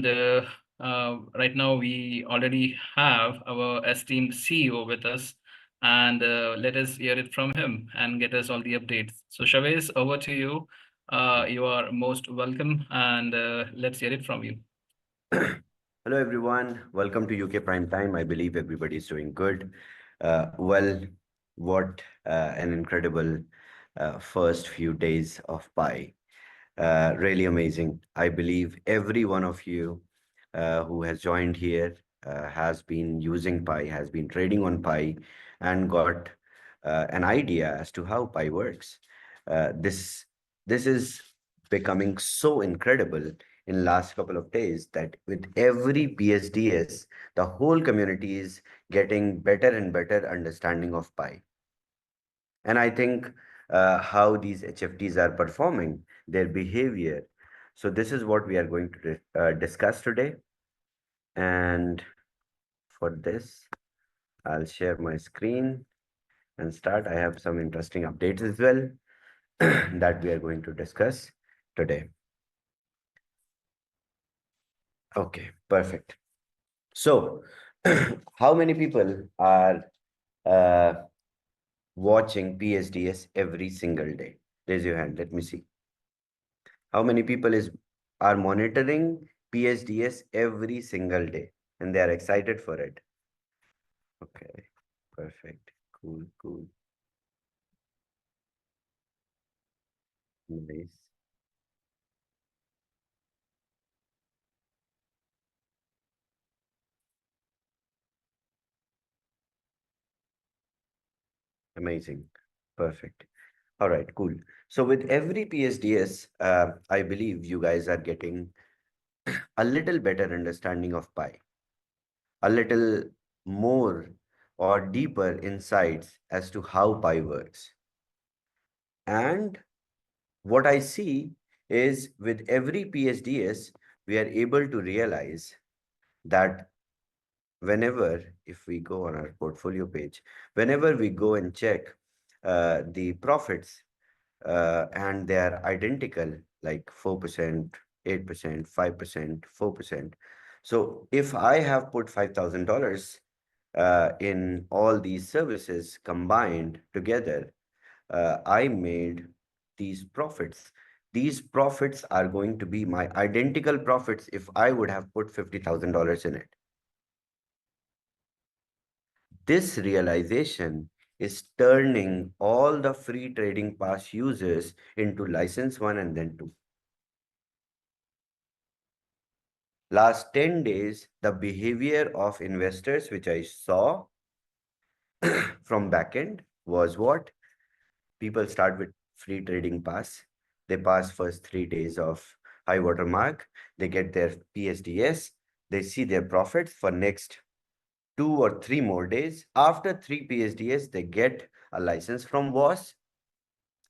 And right now, we already have our esteemed CEO with us. And let us hear it from him and get us all the updates. So, Shavez, over to you. You are most welcome, and let's hear it from you. Hello, everyone. Welcome to UK Prime Time. I believe everybody is doing good. Well, what an incredible first few days of Pi. Really amazing. I believe every one of you who has joined here has been using Pi, has been trading on Pi, and got an idea as to how Pi works. This is becoming so incredible in last couple of days that with every PSDS, the whole community is getting better and better understanding of Pi. And I think how these HFTs are performing, their behavior. So this is what we are going to discuss today. And for this, I'll share my screen and start. I have some interesting updates as well that we are going to discuss today. Okay, perfect. So, how many people are uh, watching PSDS every single day? Raise your hand. Let me see. How many people are monitoring PSDS every single day and they are excited for it? Okay, perfect. Cool, cool. Nice. Amazing. Perfect. All right, cool. So with every PSDS, I believe you guys are getting a little better understanding of Pi, a little more or deeper insights as to how Pi works. And what I see is with every PSDS, we are able to realize that whenever, if we go on our portfolio page, whenever we go and check the profits and they are identical, like 4%, 8%, 5%, 4%. So if I have put $5,000 in all these services combined together, I made these profits. These profits are going to be my identical profits if I would have put $50,000 in it. This realization is turning all the free trading pass users into license one and then two. Last 10 days, the behavior of investors, which I saw from backend, was what? People start with free trading pass. They pass first 3 days of high water mark. They get their PSDS. They see their profits for next 2 or 3 more days. After 3 PSDS, they get a license from WAS.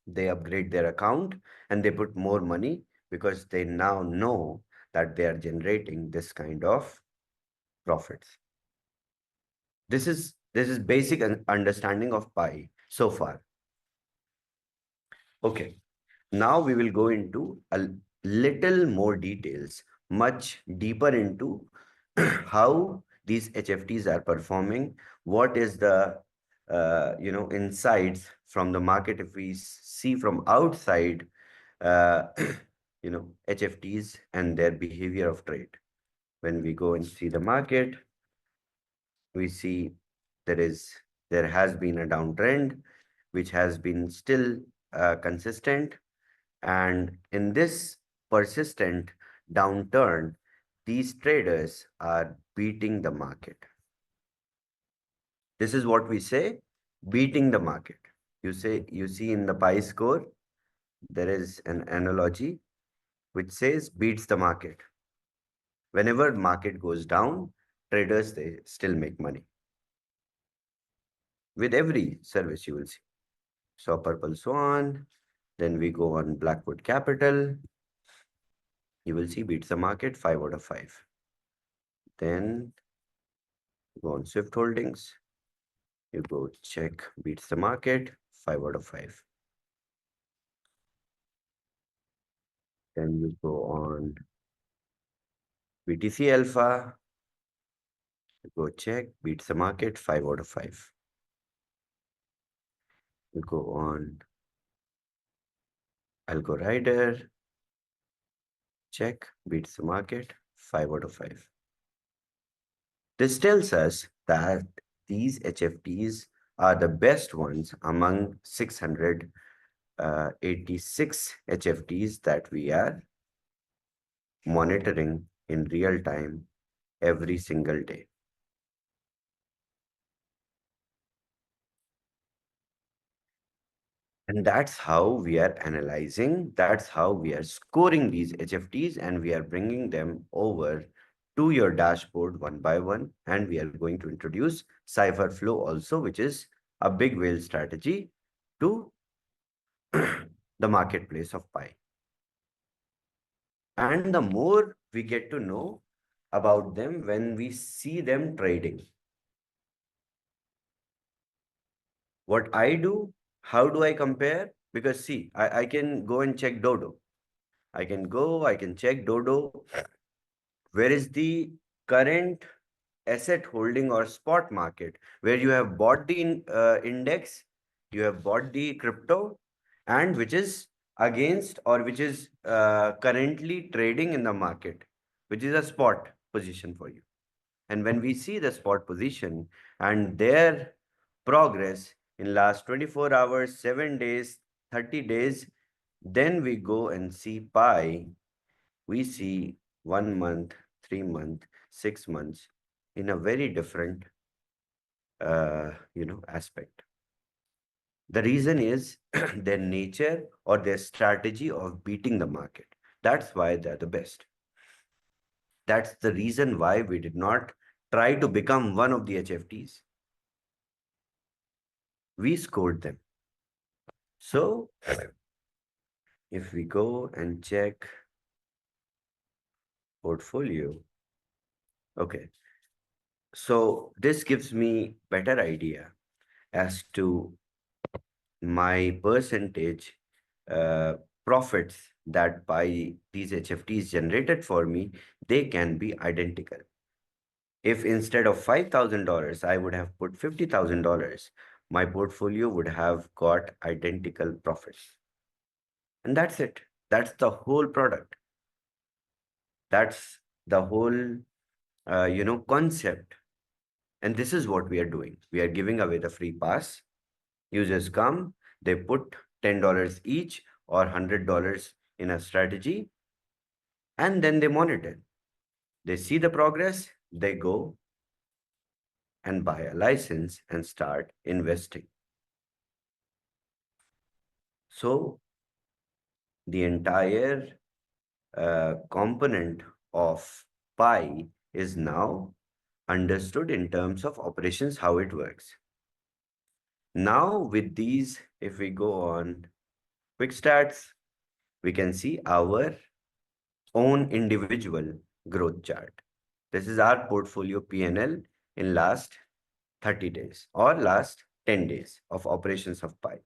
They upgrade their account and they put more money because they now know that they are generating this kind of profits. This is basic understanding of Pi so far. Okay, now we will go into a little more details, much deeper into how these HFTs are performing. What is the insights from the market if we see from outside uh, HFTs and their behavior of trade. When we go and see the market, we see there has been a downtrend, which has been still consistent. And in this persistent downturn, these traders are beating the market. This is what we say, beating the market. You see in the Pi score, there is an analogy which says beats the market. Whenever market goes down, traders, they still make money. With every service you will see. So Purple Swan, then we go on Blackwood Capital. You will see beats the market 5 out of 5. Then go on Swift Holdings. You go check beats the market 5 out of 5. Then you go on BTC Alpha, go check, beats the market 5 out of 5. We go on Algo Rider, check, beats the market 5 out of 5. This tells us that these HFTs are the best ones among 686 HFTs that we are monitoring in real time every single day. And that's how we are analyzing, that's how we are scoring these HFTs, and we are bringing them over to your dashboard one by one. And we are going to introduce Cipher Flow also, which is a big whale strategy to the marketplace of Pi. And the more we get to know about them when we see them trading. What I do, how do I compare? Because see, I can go and check Dodo. I can check Dodo. Where is the current asset holding or spot market where you have bought the index, you have bought the crypto, and which is against or which is currently trading in the market, which is a spot position for you. And when we see the spot position and their progress in last 24 hours, 7 days, 30 days, then we go and see Pi. We see 1 month, 3 month, 6 months in a very different, aspect. The reason is their nature or their strategy of beating the market. That's why they're the best. That's the reason why we did not try to become one of the HFTs. We scored them. So if we go and check portfolio, okay. So this gives me better idea as to my percentage profits that by these HFTs generated for me, they can be identical. If instead of $5,000, I would have put $50,000, my portfolio would have got identical profits. And that's it. That's the whole product. That's the whole, concept. And this is what we are doing. We are giving away the free pass. Users come, they put $10 each or $100 in a strategy, and then they monitor. They see the progress, they go and buy a license and start investing. So the entire component of Pi is now understood in terms of operations, how it works. Now with these, if we go on quick stats, we can see our own individual growth chart. This is our portfolio P&L in last 30 days or last 10 days of operations of Pi.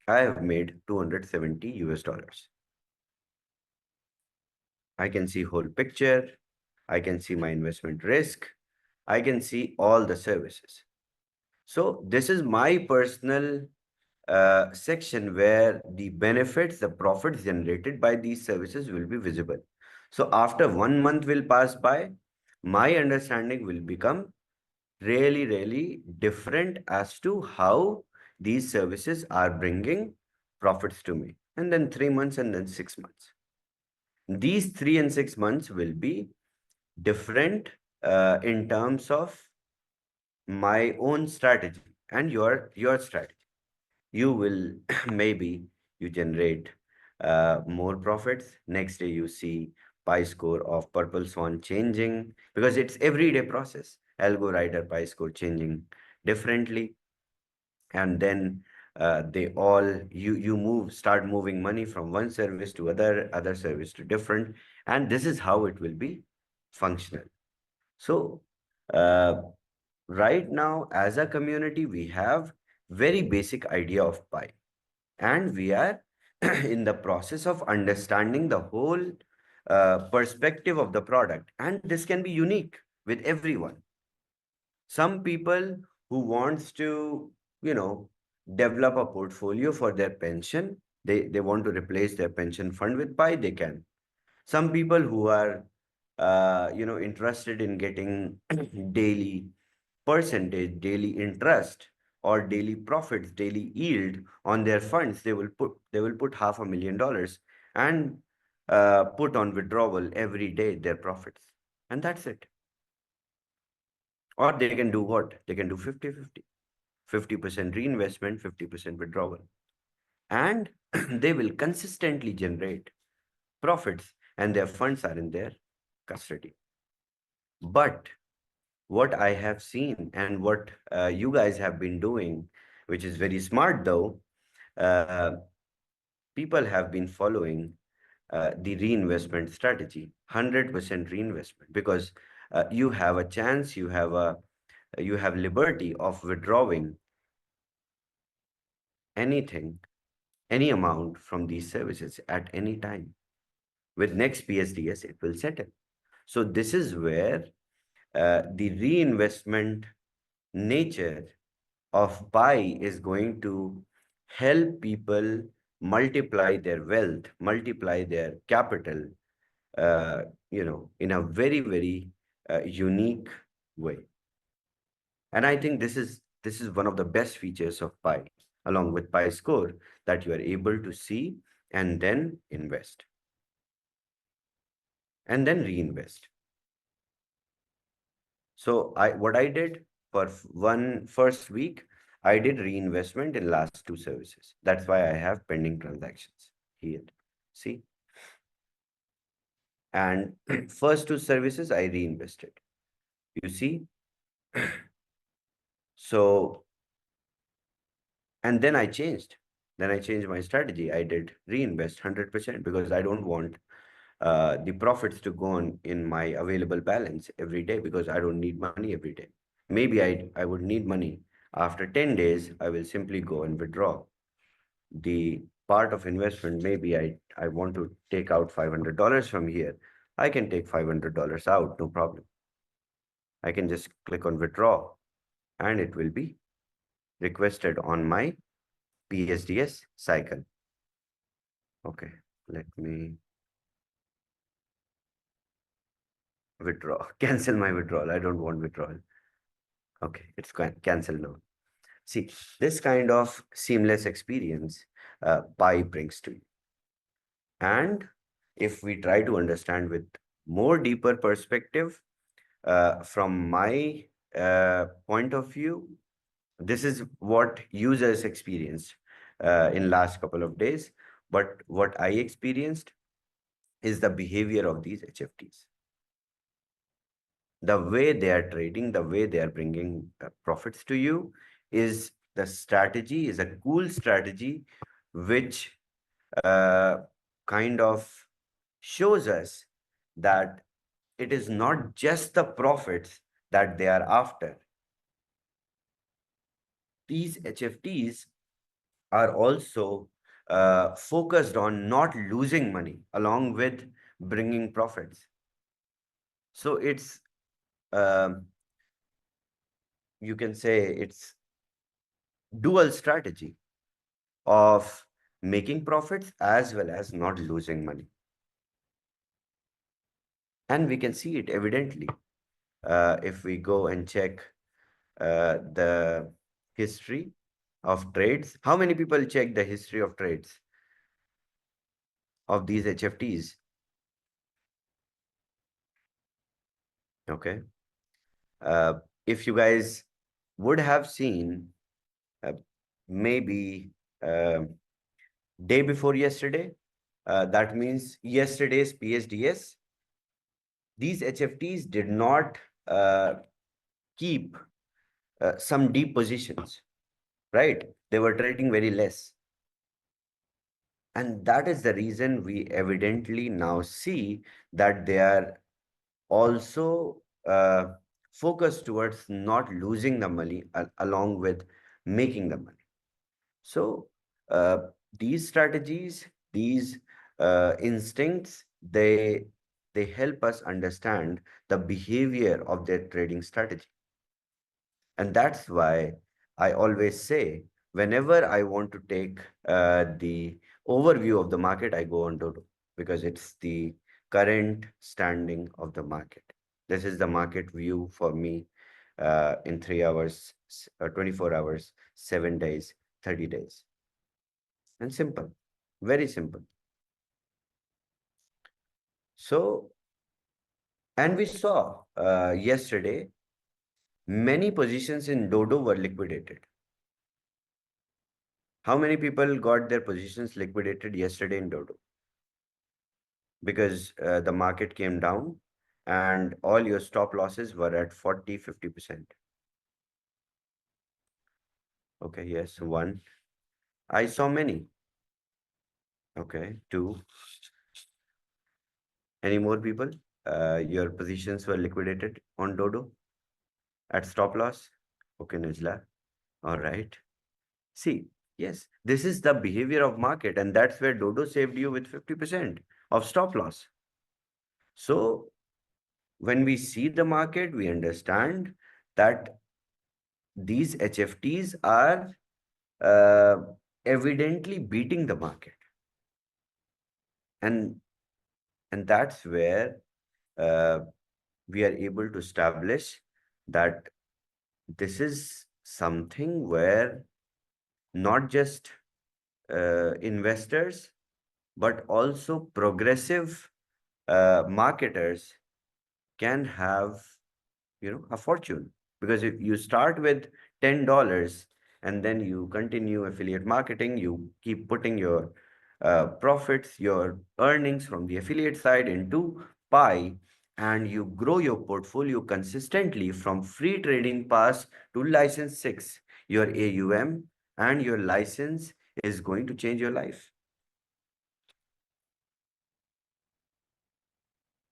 I have made 270 US dollars. I can see whole picture. I can see my investment risk. I can see all the services. So this is my personal section where the benefits, the profits generated by these services will be visible. So after 1 month will pass by, my understanding will become really, really different as to how these services are bringing profits to me. And then 3 months and then 6 months. These 3 and 6 months will be different in terms of my own strategy and your strategy. You will maybe you generate more profits. Next day you see Pi score of Purple Swan changing because it's everyday process. Algo Rider Pi score changing differently, and then they all you start moving money from one service to other service to different, and this is how it will be functional. So uh, right now as a community we have very basic idea of Pi, and we are in the process of understanding the whole perspective of the product, and this can be unique with everyone. Some people who wants to, you know, develop a portfolio for their pension, they want to replace their pension fund with pi, they can. Some people who are interested in getting daily percentage, daily interest, or daily profits, daily yield on their funds, they will put $500,000 and put on withdrawal every day their profits, and that's it. Or they can do what? They can do 50-50, 50% reinvestment, 50% withdrawal, and they will consistently generate profits, and their funds are in their custody. But what I have seen and what you guys have been doing, which is very smart though, uh, people have been following the reinvestment strategy, 100% reinvestment, because you have a chance, you have liberty of withdrawing anything, any amount from these services at any time. With next PSDS, it will settle. So this is where the reinvestment nature of pi is going to help people multiply their wealth, multiply their capital, uh, in a very, very unique way. And I think this is one of the best features of pi, along with pi score, that you are able to see and then invest and then reinvest. So what I did for one first week, I did reinvestment in last two services. That's why I have pending transactions here. See, and first two services I reinvested. You see, so and then I changed. Then I changed my strategy. I did reinvest 100% because I don't want the profits to go on in my available balance every day, because I don't need money every day. Maybe I would need money. After 10 days, I will simply go and withdraw. The part of investment, maybe I want to take out $500 from here. I can take $500 out, no problem. I can just click on withdraw and it will be requested on my PSDS cycle. Okay, let me withdraw, cancel my withdrawal. I don't want withdrawal. Okay, it's cancelled now. See, this kind of seamless experience Pi brings to you. And if we try to understand with more deeper perspective, from my point of view, this is what users experienced in last couple of days. But what I experienced is the behavior of these HFTs. The way they are trading, the way they are bringing profits to you, is the strategy, is a cool strategy, which uh, kind of shows us that it is not just the profits that they are after. These HFTs are also focused on not losing money along with bringing profits. So it's, um, you can say, it's dual strategy of making profits as well as not losing money. And we can see it evidently if we go and check the history of trades. How many people check the history of trades of these HFTs? Okay. Uh, if you guys would have seen, uh, maybe uh, day before yesterday, that means yesterday's PSDS, these HFTs did not keep some deep positions, right? They were trading very less. And that is the reason we evidently now see that they are also focused towards not losing the money along with making the money. So these strategies, these instincts They they help us understand the behavior of their trading strategy. And that's why I always say, whenever I want to take the overview of the market, I go on Dodo because it's the current standing of the market. This is the market view for me in 3 hours, 24 hours, 7 days, 30 days. And simple, very simple. So, and we saw yesterday many positions in Dodo were liquidated. How many people got their positions liquidated yesterday in Dodo? Because the market came down and all your stop losses were at 40, 50%. Okay, yes, one. I saw many. Okay, two. Any more people? Your positions were liquidated on Dodo at stop loss? Okay, Najla. All right. See, yes, this is the behavior of market, and that's where Dodo saved you with 50% of stop loss. So when we see the market, we understand that these HFTs are uh, evidently beating the market. And, and that's where uh, we are able to establish that this is something where not just investors, but also progressive marketers can have, a fortune. Because if you start with $10 and then you continue affiliate marketing, you keep putting your profits, your earnings from the affiliate side into pie, and you grow your portfolio consistently from free trading pass to license 6, your AUM and your license is going to change your life.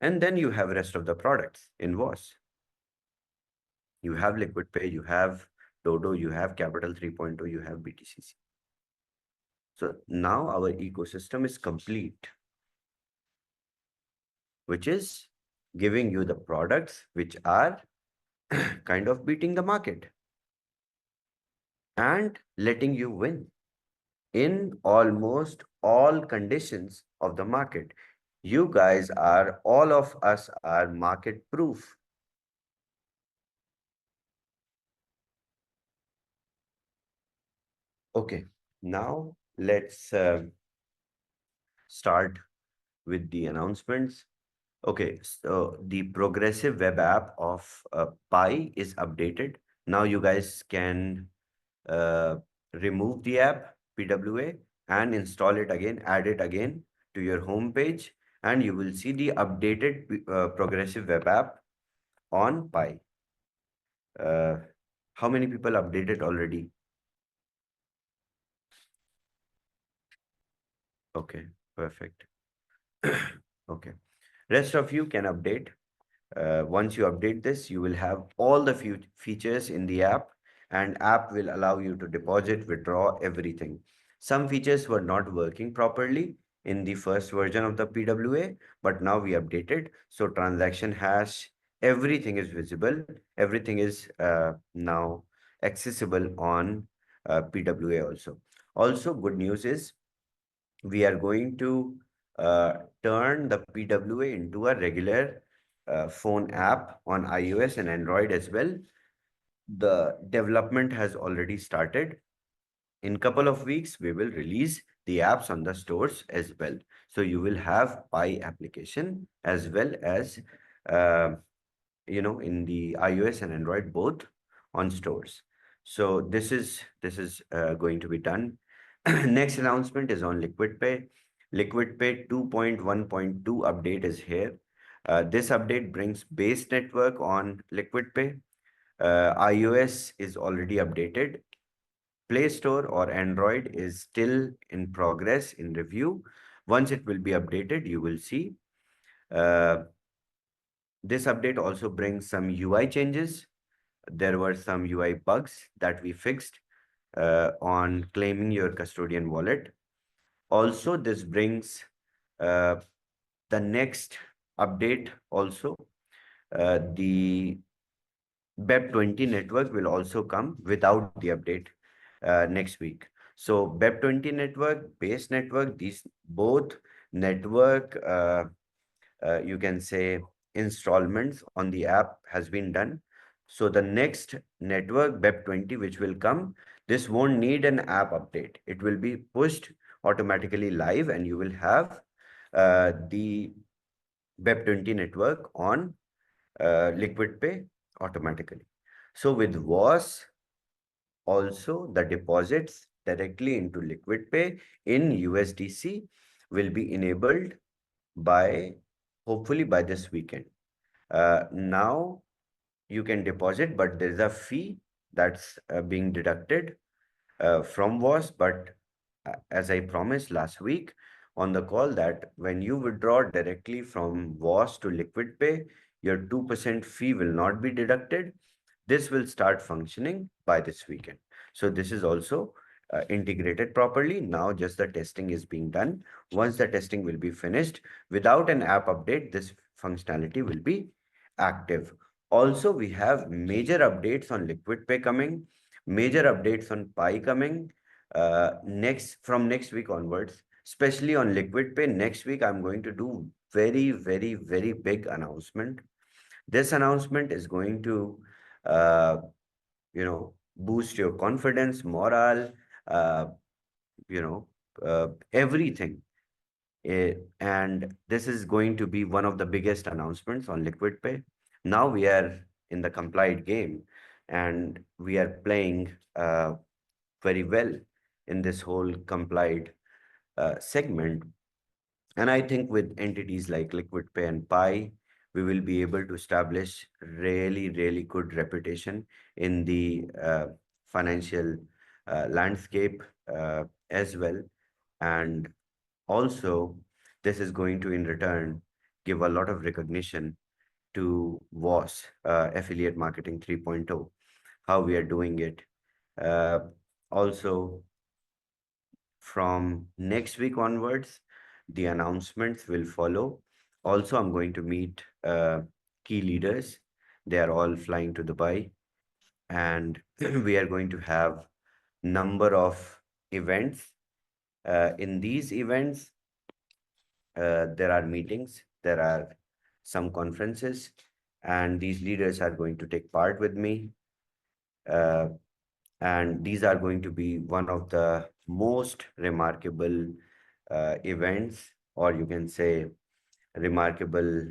And then you have rest of the products in VOS. You have Liquid Pay, you have Dodo, you have Capital 3.0, you have BTCC. So now our ecosystem is complete, which is giving you the products which are kind of beating the market and letting you win in almost all conditions of the market. You guys are, all of us are market proof. Okay, now let's start with the announcements. Okay, so the progressive web app of Pi is updated. Now you guys can uh, remove the app PWA and install it again, add it again to your home page, and you will see the updated progressive web app on Pi. Uh, how many people updated already? Okay, perfect. Okay. Rest of you can update. Once you update this, you will have all the features in the app, and app will allow you to deposit, withdraw, everything. Some features were not working properly in the first version of the PWA, but now we updated. So transaction hash, everything is visible. Everything is now accessible on PWA also. Also, good news is we are going to turn the PWA into a regular phone app on iOS and Android as well. The development has already started. In couple of weeks, we will release the apps on the stores as well. So you will have Pi application as well as uh, in the iOS and Android both on stores. So this is going to be done. Next announcement is on Liquid Pay. Liquid Pay 2.1.2 update is here. This update brings base network on Liquid Pay. iOS is already updated. Play Store or Android is still in progress, in review. Once it will be updated, you will see. Uh, this update also brings some UI changes. There were some UI bugs that we fixed on claiming your custodian wallet. Also, this brings uh, the next update also, the BEP20 network will also come without the update next week. So BEP20 network, base network, these both network, you can say installments on the app has been done. So the next network BEP20 which will come, this won't need an app update. It will be pushed automatically live and you will have the BEP20 network on liquid pay automatically. So with WAS, also the deposits directly into liquid pay in USDC will be enabled by hopefully by this weekend. Now you can deposit, but there's a fee that's being deducted from WAS. But as I promised last week on the call, that when you withdraw directly from WAS to liquid pay, your 2% fee will not be deducted. This will start functioning by this weekend. So this is also integrated properly. Now just the testing is being done. Once the testing will be finished, without an app update, this functionality will be active. Also, we have major updates on liquid pay coming, major updates on Pi coming next week onwards, especially on liquid pay. Next week, I'm going to do very big announcement. This announcement is going to uh, boost your confidence, morale, uh, everything. And this is going to be one of the biggest announcements on liquid pay. Now we are in the complied game and we are playing very well in this whole complied segment. And I think with entities like Liquid Pay and Pi, we will be able to establish really good reputation in the financial landscape as well. And also, this is going to, in return, give a lot of recognition to WOS, Affiliate Marketing 3.0, how we are doing it. Uh, Also, from next week onwards, the announcements will follow. Also, I'm going to meet key leaders. They are all flying to Dubai, and we are going to have number of events. In these events, there are meetings, there are some conferences, and these leaders are going to take part with me. Uh, and these are going to be one of the most remarkable events, or you can say remarkable,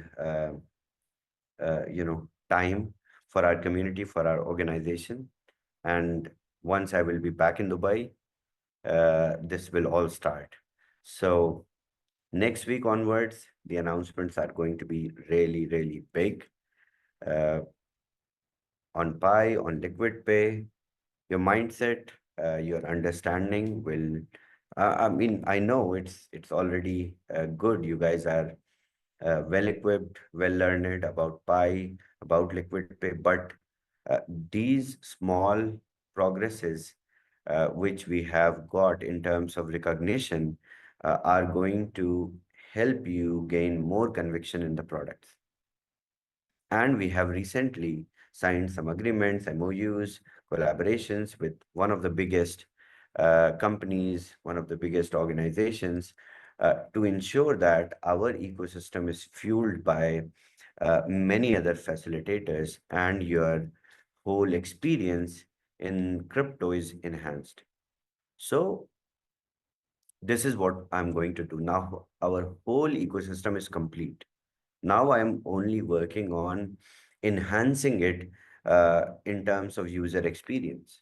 time for our community, for our organization. And once I will be back in Dubai, this will all start. So next week onwards, the announcements are going to be really big uh, on Pi, on Liquid Pay. Your mindset, your understanding will. I mean, I know it's already good. You guys are well equipped, well learned about Pi, about Liquid Pay, but these small progresses which we have got in terms of recognition are going to help you gain more conviction in the products. And we have recently signed some agreements, MOUs, collaborations with one of the biggest companies, one of the biggest organizations, to ensure that our ecosystem is fueled by many other facilitators and your whole experience in crypto is enhanced. So this is what I'm going to do. Now our whole ecosystem is complete. Now I'm only working on enhancing it in terms of user experience.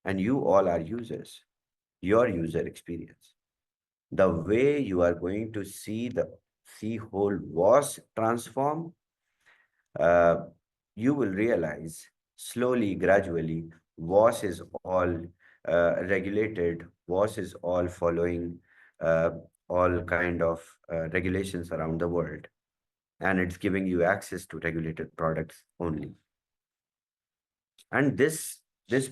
And you all are users, your user experience. The way you are going to see whole was transform, uh, you will realize slowly, gradually, WAS is all regulated, WAS is all following uh, all kind of regulations around the world, and it's giving you access to regulated products only. And this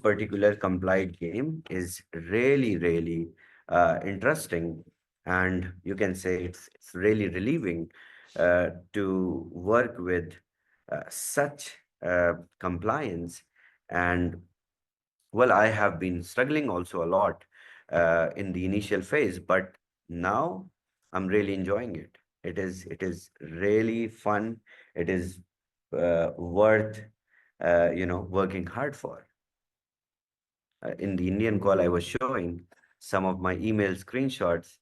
particular complied game is really interesting And you can say it's really relieving to work with such compliance. And well, I have been struggling also a lot in the initial phase, but now I'm really enjoying it. It is really fun. It is worth working hard for. In the Indian call, I was showing some of my email screenshots.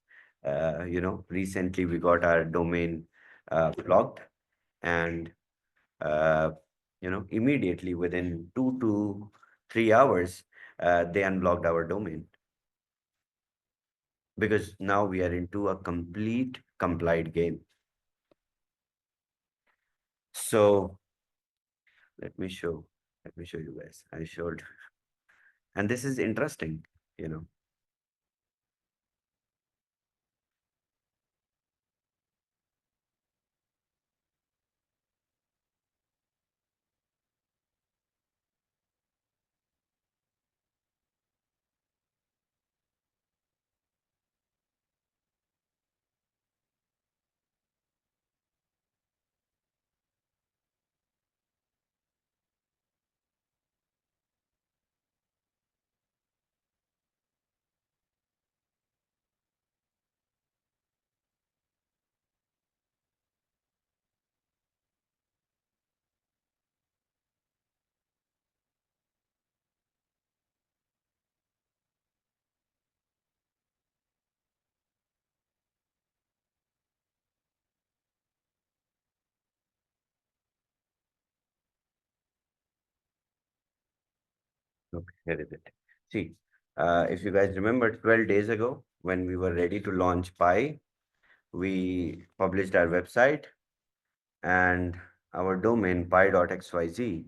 Recently we got our domain blocked, and immediately within 2 to 3 hours, they unblocked our domain because now we are into a complete complied game. So let me show, let me show you guys. I showed, and this is interesting, you know. Okay, here is it. See, if you guys remember 12 days ago when we were ready to launch Pi, we published our website and our domain pi.xyz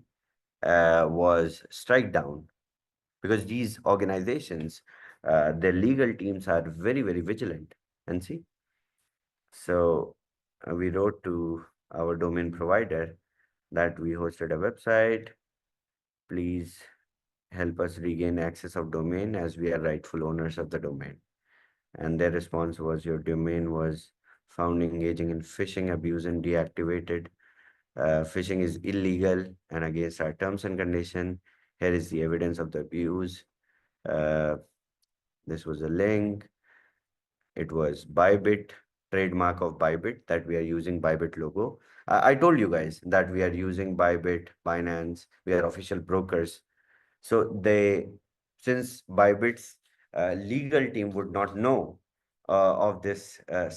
was strike down because these organizations, their legal teams are very, very vigilant. And see, so we wrote to our domain provider that we hosted a website. Please help us regain access of domain as we are rightful owners of the domain. And their response was your domain was found engaging in phishing abuse and deactivated. Phishing is illegal and against our terms and condition. Here is the evidence of the abuse. Uh, this was a link. It was Bybit, trademark of Bybit that we are using Bybit logo. I told you guys that we are using Bybit, Binance, we are official brokers. So since Bybit's legal team would not know of this, uh,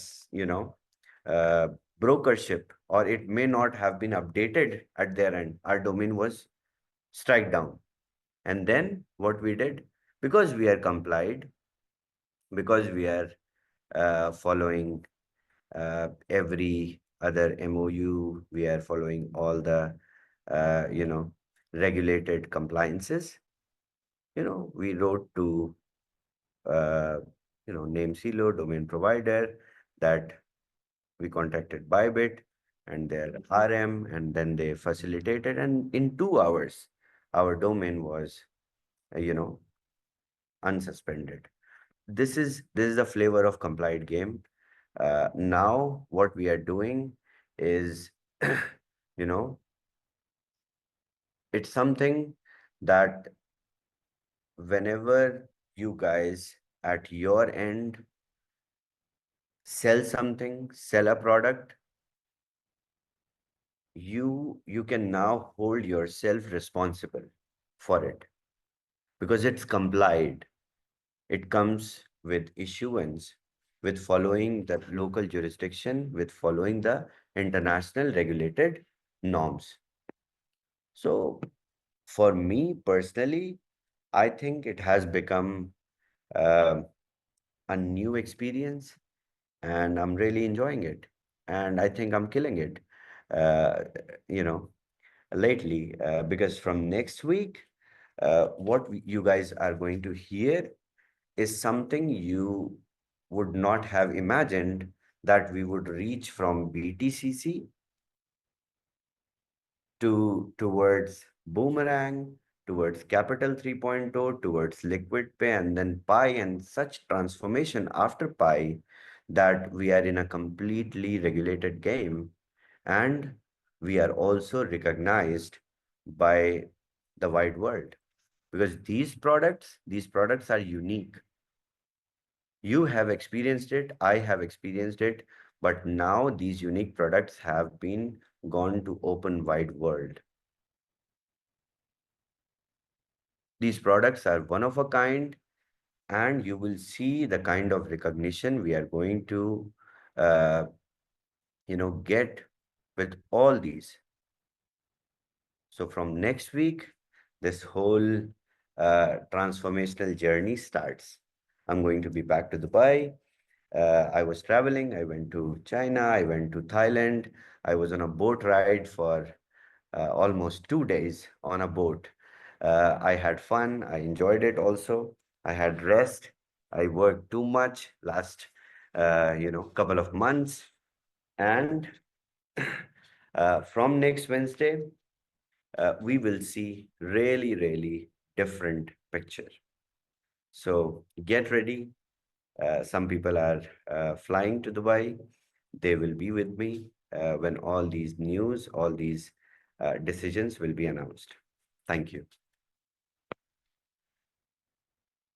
brokership, or it may not have been updated at their end, our domain was strike down. And then what we did, because we are complied, because we are following every other MOU, we are following all the, uh, you know, regulated compliances. We wrote to, uh, name silo, domain provider, that we contacted Bybit and their RM, and then they facilitated. And in 2 hours, our domain was, you know, unsuspended. This is the flavor of compliant game. Now what we are doing is, you know, it's something that whenever you guys at your end sell something, sell a product, you can now hold yourself responsible for it because it's complied. It comes with issuance, with following the local jurisdiction, with following the international regulated norms. So for me personally, I think it has become uh, a new experience and I'm really enjoying it. And I think I'm killing it, uh, you know, lately, because from next week, what you guys are going to hear is something you would not have imagined that we would reach from BTCC towards Boomerang, towards Capital 3.0, towards Liquid Pay, and then Pi, and such transformation after Pi that we are in a completely regulated game, and we are also recognized by the wide world, because these products are unique. You have experienced it, I have experienced it, but now these unique products have been gone to open wide world. These products are one of a kind, and you will see the kind of recognition we are going to uh, get with all these. So from next week, this whole transformational journey starts. I'm going to be back to Dubai. I was traveling. I went to China. I went to Thailand. I was on a boat ride for almost 2 days on a boat. I had fun. I enjoyed it also. I had rest. I worked too much last, couple of months. And from next Wednesday, we will see really, really different picture. So get ready. Some people are flying to Dubai. They will be with me when all these news, all these decisions will be announced. Thank you.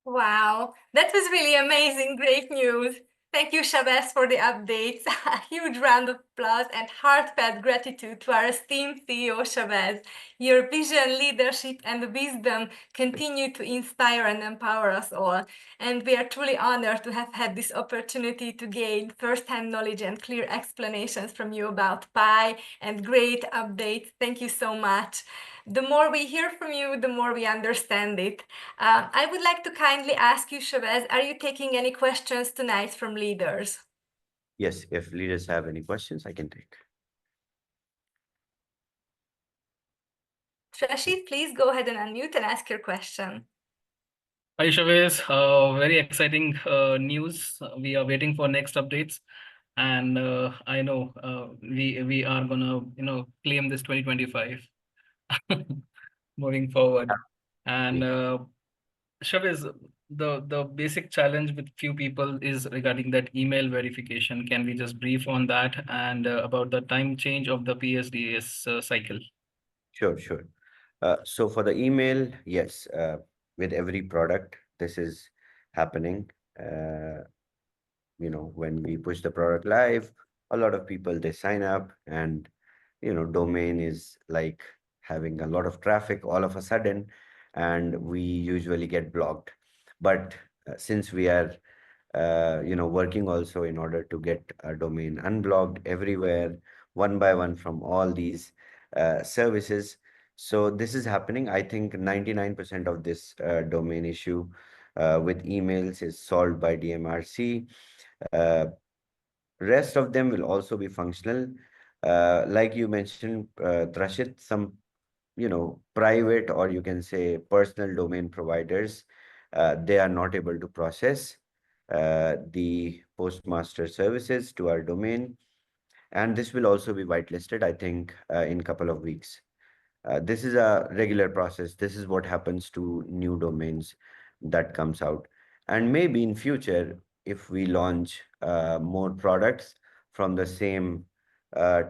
Wow, that was really amazing. Great news. Thank you, Shavez, for the updates. A huge round of applause and heartfelt gratitude to our esteemed CEO, Shavez. Your vision, leadership, and wisdom continue to inspire and empower us all. And we are truly honored to have had this opportunity to gain first-hand knowledge and clear explanations from you about Pi and great updates. Thank you so much. The more we hear from you, the more we understand it. I would like to kindly ask you, Shavez, are you taking any questions tonight from leaders? Yes, if leaders have any questions, I can take. Rashid, please go ahead and unmute and ask your question. Hi, Shavez. Very exciting news. We are waiting for next updates, and I know we are gonna claim this 2025 moving forward. And Shavez, the basic challenge with few people is regarding that email verification. Can we just brief on that and about the time change of the PSDS cycle? Sure, sure. So for the email, yes, with every product, this is happening. Uh, when we push the product live, a lot of people they sign up, and domain is like having a lot of traffic all of a sudden, and we usually get blocked. But since we are working also in order to get a domain unblocked everywhere, one by one from all these services. So this is happening. I think 99% of this domain issue with emails is solved by DMRC. Uh, Rest of them will also be functional. Like you mentioned, Trashit, some private, or you can say personal domain providers, they are not able to process the postmaster services to our domain, and this will also be whitelisted, I think, in couple of weeks. This is a regular process. This is what happens to new domains that comes out. And maybe in future, if we launch more products from the same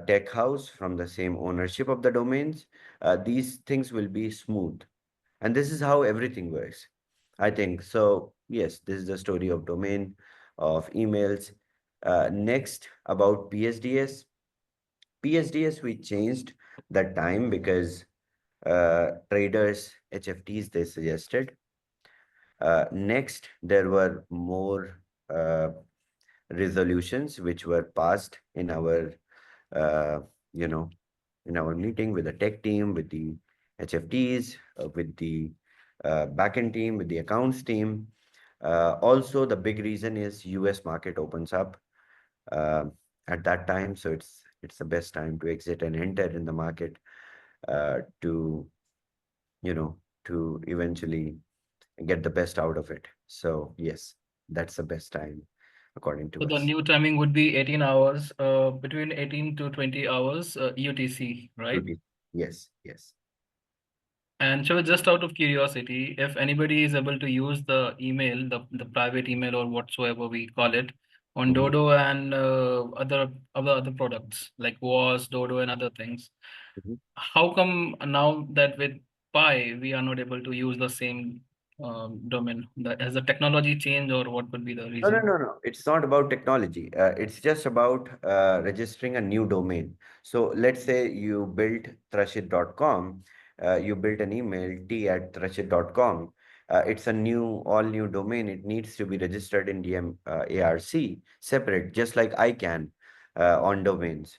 tech house, from the same ownership of the domains, these things will be smooth. And this is how everything works, I think. So yes, this is the story of domain, of emails. Next, about PSDS. PSDS, we changed the time because traders, HFTs, they suggested. Next, there were more resolutions which were passed in our, uh, you know, in our meeting with the tech team, with the HFTs, with the backend team, with the accounts team. Also, the big reason is US market opens up uh, at that time, so it's the best time to exit and enter in the market to you know to eventually get the best out of it. So yes, that's the best time according to So the us. new timing would be 18 hours, between 18 to 20 hours UTC, right? UT. Yes, yes. And so just out of curiosity, if anybody is able to use the email, the private email or whatsoever we call it, on Dodo and other products like was Dodo and other things. Mhm. How come now that with Pi we are not able to use the same domain? Has the technology changed, or what would be the No, no, reason? no, no. It's not about technology. It's just about registering a new domain. So let's say you built Thrashit.com, you built an email t@thrashit.com. It's a all new domain. It needs to be registered in the ARC separate, just like I can on domains.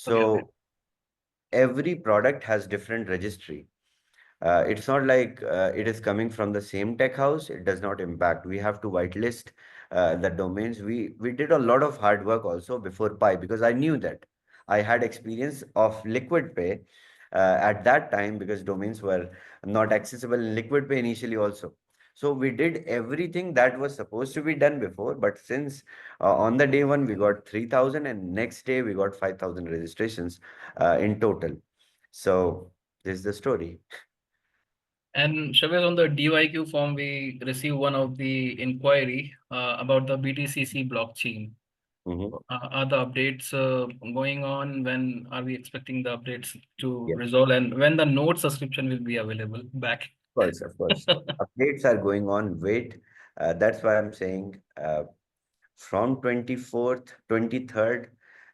Okay. So every product has different registry. It's not like it is coming from the same tech house. It does not impact. We have to whitelist the domains. We did a lot of hard work also before Pi because I knew that I had experience of Liquid Pay at that time because domains were not accessible in Liquid Pay initially also. So we did everything that was supposed to be done before, but since on the day one we got 3,000 and next day we got 5,000 registrations in total. So this is the story. And Shavez, on the DYQ form, we received one of the inquiry about the BTCC blockchain. Mhm. Are the updates going on? When are we expecting the updates to Yes, resolve, and when the node subscription will be available back? of course, of course. Updates are going on. Wait, that's why I'm saying from 24th, 23rd,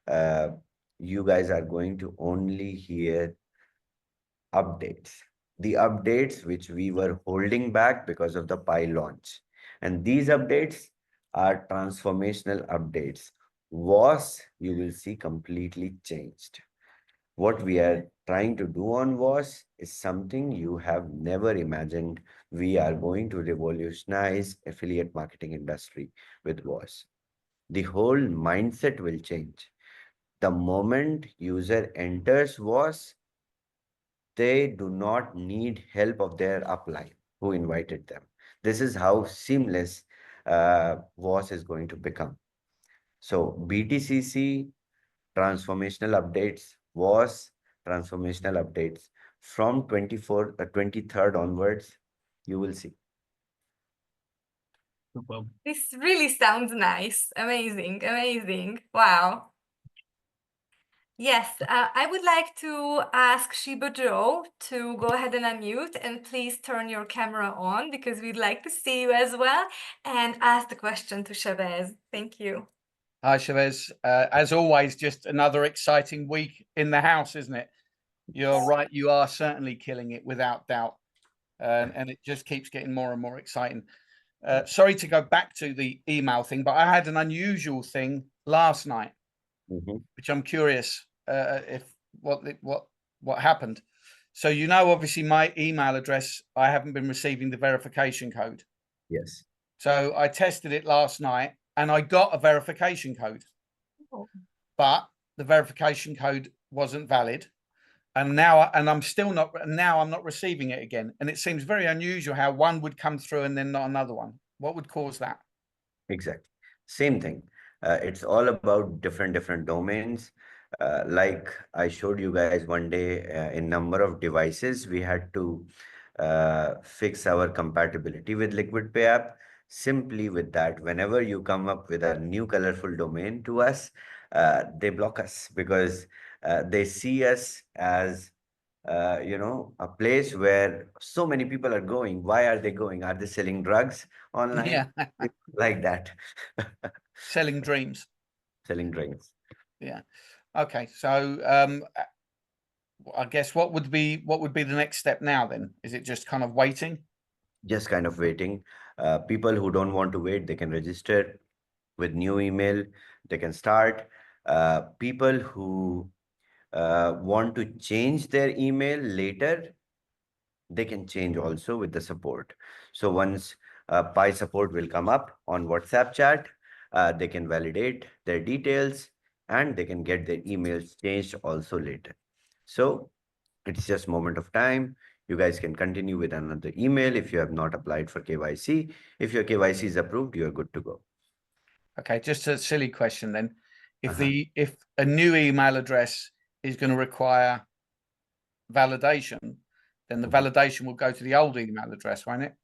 uh, you guys are going to only hear updates. The updates which we were holding back because of the Pi launch. And these updates are transformational updates. Was you will see completely changed. What we are trying to do on WAS is something you have never imagined. We are going to revolutionize affiliate marketing industry with WAS. The whole mindset will change. The moment user enters WAS, they do not need help of their upline who invited them. This is how seamless WAS is going to become. So BTCC transformational updates was transformational updates from 23rd onwards. You will see. Superb. This really sounds nice. Amazing, amazing. Wow. Yes, I would like to ask Shiba Joe to go ahead and unmute and please turn your camera on because we'd like to see you as well and ask the question to Shavez. Thank you. Hi, Shavez. As always, just another exciting week in the house, isn't it? You're right. You are certainly killing it without doubt. And it just keeps getting more and more exciting. Sorry to go back to the email thing, but I had an unusual thing last night, which I'm curious if what happened. So obviously my email address, I haven't been receiving the verification code. Yes. So I tested it last night and I got a verification code. Oh. But the verification code wasn't valid. And I'm still not, now I'm not receiving it again. And it seems very unusual how one would come through and then not another one. What would cause that? Exactly. Same thing. It's all about different domains. Like I showed you guys one day, in number of devices, we had to fix our compatibility with Liquid Pay app. Simply with that, whenever you come up with a new colorful domain to us, they block us because they see us as a place where so many people are going. Why are they going? Are they selling drugs Yeah. online? Like that. Selling dreams. Selling drinks. Yeah. Okay. So I guess what would be the next step now then? Is it just kind of waiting? Just kind of waiting. People who don't want to wait, they can register with new email. They can start. People who want to change their email later, they can change also with the support. So once Pi support will come up on WhatsApp chat, they can validate their details and they can get their emails changed also later. So it's just moment of time. You guys can continue with another email if you have not applied for KYC. If your KYC is approved, you're good to go. Okay, just a silly question then. If Uh-huh. if a new email address is going to require validation, then the validation will go to the old email address, won't it?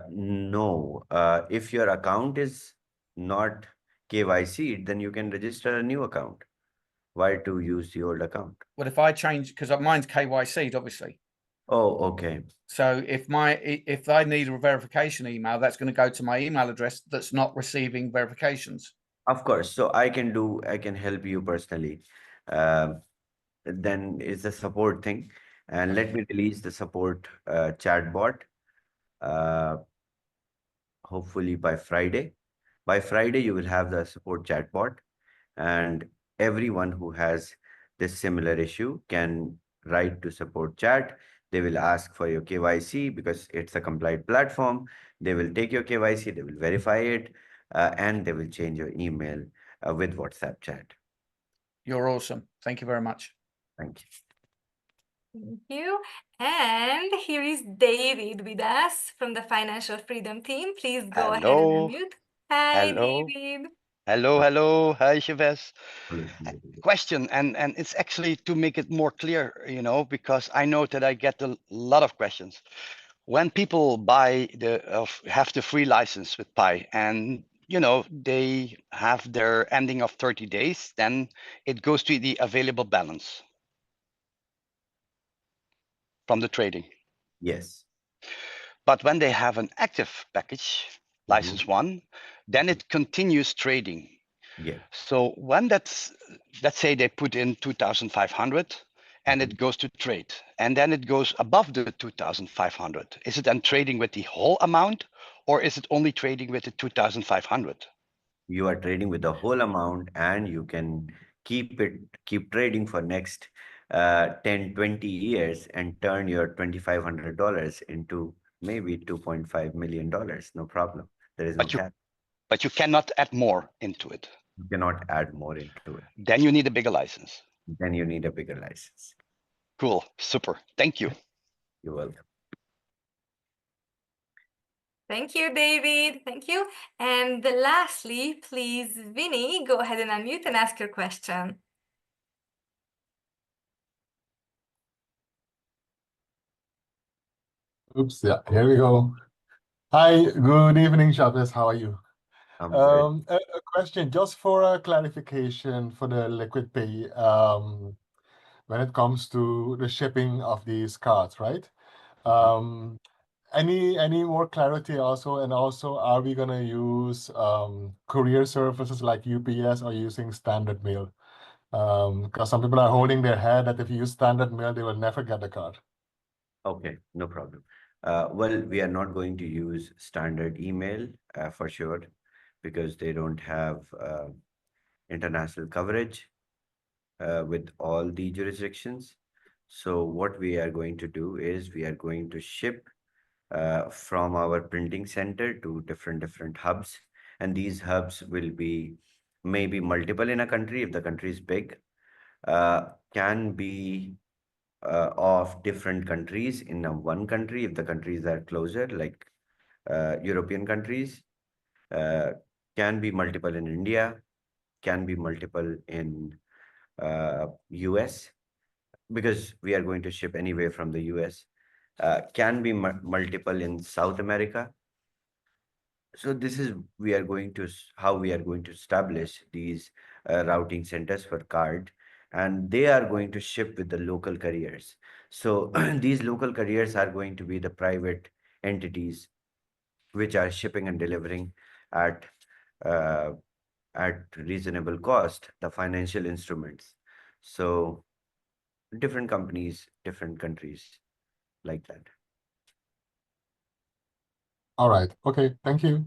No, if your account is not KYC, then you can register a new account. Why to use the old account? What if I change, because mine's KYC'd, obviously. Oh, okay. So if I need a verification email, that's going to go to my email address that's not receiving verifications. Of course. So I can help you personally. Then it's a support thing. And let me release the support chatbot. Hopefully by Friday. By Friday, you will have the support chatbot, and everyone who has this similar issue can write to support chat. They will ask for your KYC because it's a compliant platform. They will take your KYC, they will verify it, and they will change your email with WhatsApp chat. You're awesome. Thank you very much. Thank you. Thank you. And here is David with us from the Financial Freedom team. Please go ahead and Hello. unmute. Hi, Hello. David. Hello. Hi, Shavez. Hello. Question, and it's actually to make it more clear, because I know that I get a lot of questions. When people have the free license with Pi, and they have their ending of 30 days, then it goes to the available balance from the trading. Yes. But when they have an active package, license 1, then it continues trading. Yeah. So when let's say they put in 2,500 and it goes to trade, and then it goes above the 2,500. Is it then trading with the whole amount, or is it only trading with the 2,500? You are trading with the whole amount, and you can keep trading for next 10, 20 years and turn your $2,500 into maybe $2.5 million. No problem. There is no cap. But you cannot add more into it. You cannot add more into it. Then you need a bigger license. Then you need a bigger license. Cool. Super. Thank you. You're welcome. Thank you, David. Thank you. And lastly, please, Vinny, go ahead and unmute and ask your question. Oops, yeah, here we go. Hi, good evening, Shavez. How are you? I'm good. A question just for a clarification for the liquid pay when it comes to the shipping of these cards, right? Any more clarity also, and also are we gonna use courier services like UPS or using standard mail? Because some people are holding their head that if you use standard mail, they will never get the card. Okay, no problem. Well, we are not going to use standard email for sure, because they don't have international coverage with all the jurisdictions. So what we are going to do is we are going to ship from our printing center to different hubs, and these hubs will be maybe multiple in a country if the country is big, can be of different countries in one country if the countries are closer, like European countries, can be multiple in India, can be multiple in US, because we are going to ship anyway from the US, can be multiple in South America. So this is how we are going to establish these routing centers for card, and they are going to ship with the local carriers. So these local carriers are going to be the private entities which are shipping and delivering at uh, reasonable cost the financial instruments. So different companies, different countries, like that. All right. Okay. Thank you.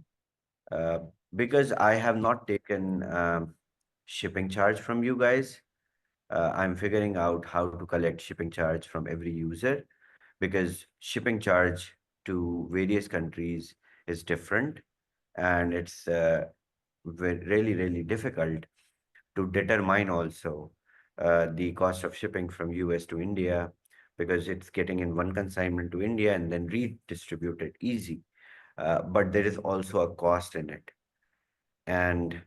Because I have not taken shipping charge from you guys, I'm figuring out how to collect shipping charge from every user, because shipping charge to various countries is different, and it's really difficult to determine also the cost of shipping from US to India, because it's getting in one consignment to India and then redistributed easy. But there is also a cost in it. And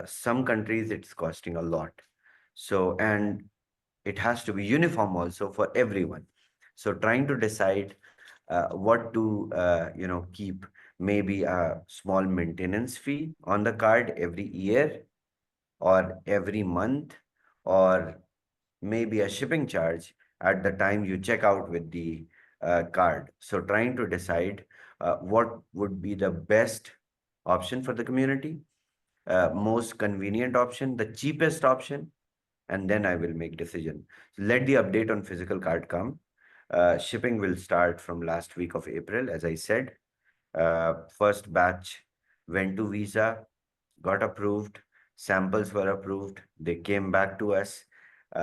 some countries it's costing a lot. So, and it has to be uniform also for everyone. So trying to decide what to keep, maybe a small maintenance fee on the card every year or every month, or maybe a shipping charge at the time you check out with the card. So trying to decide what would be the best option for the community, most convenient option, the cheapest option, and then I will make decision. So let the update on physical card come. Shipping will start from last week of April, as I said. First batch went to Visa, got approved, samples were approved, they came back to us.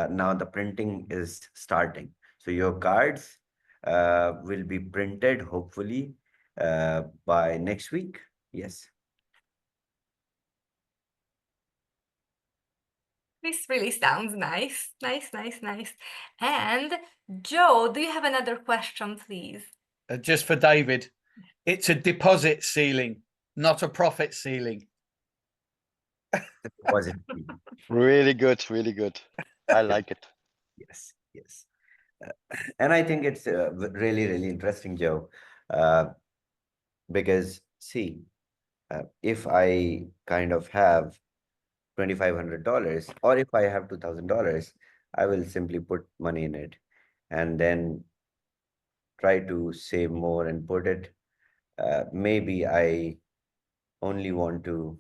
Now the printing is starting. So your cards will be printed hopefully by next week. Yes. This really sounds nice. Nice, nice, nice. And Joe, do you have another question, please? Just for David, it's a deposit ceiling, not a profit ceiling. Was it? Really good, really good. I like it. Yes, yes. And I think it's really, really interesting, Joe, because see, if I kind of have $2,500, or if I have $2,000, I will simply put money in it and then try to save more and put it. Maybe I only want to,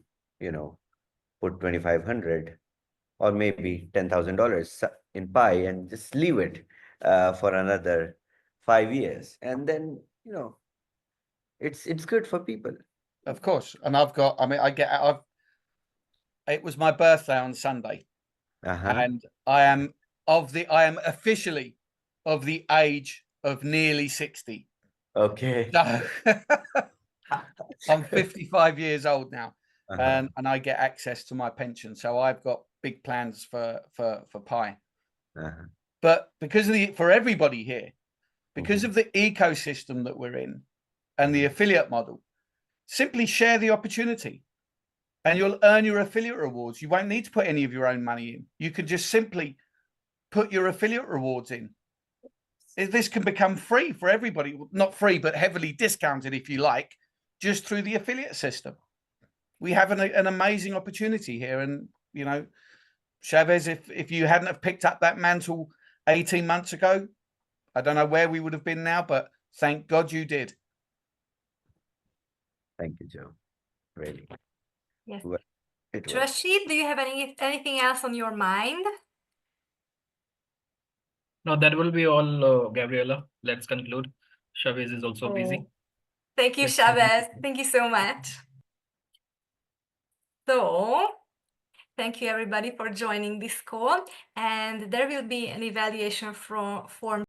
put 2,500 or maybe $10,000 in pie and just leave it for another 5 years. And then, it's good for people. Of course. And it was my birthday on Sunday. And I am officially of the age of nearly 60. Okay. So I'm 55 years old now, and I get access to my pension. So I've got big plans for Pi. But because for everybody here, because of the ecosystem that we're in and the affiliate model, simply share the opportunity and you'll earn your affiliate rewards. You won't need to put any of your own money in. You can just simply put your affiliate rewards in. This can become free for everybody. Not free, but heavily discounted, if you like, just through the affiliate system. We have an amazing opportunity here. And, Shavez, if you hadn't have picked up that mantle 18 months ago, I don't know where we would have been now, but thank God you did. Thank you, Joe. Really. Yes. Well, it was. Rashid, do you have anything else on your mind? No, that will be all, Gabriela. Let's conclude. Chavez is also busy. Thank you, Let's Shavez. Thank you so much. So, thank you everybody for joining this call, and there will be an evaluation form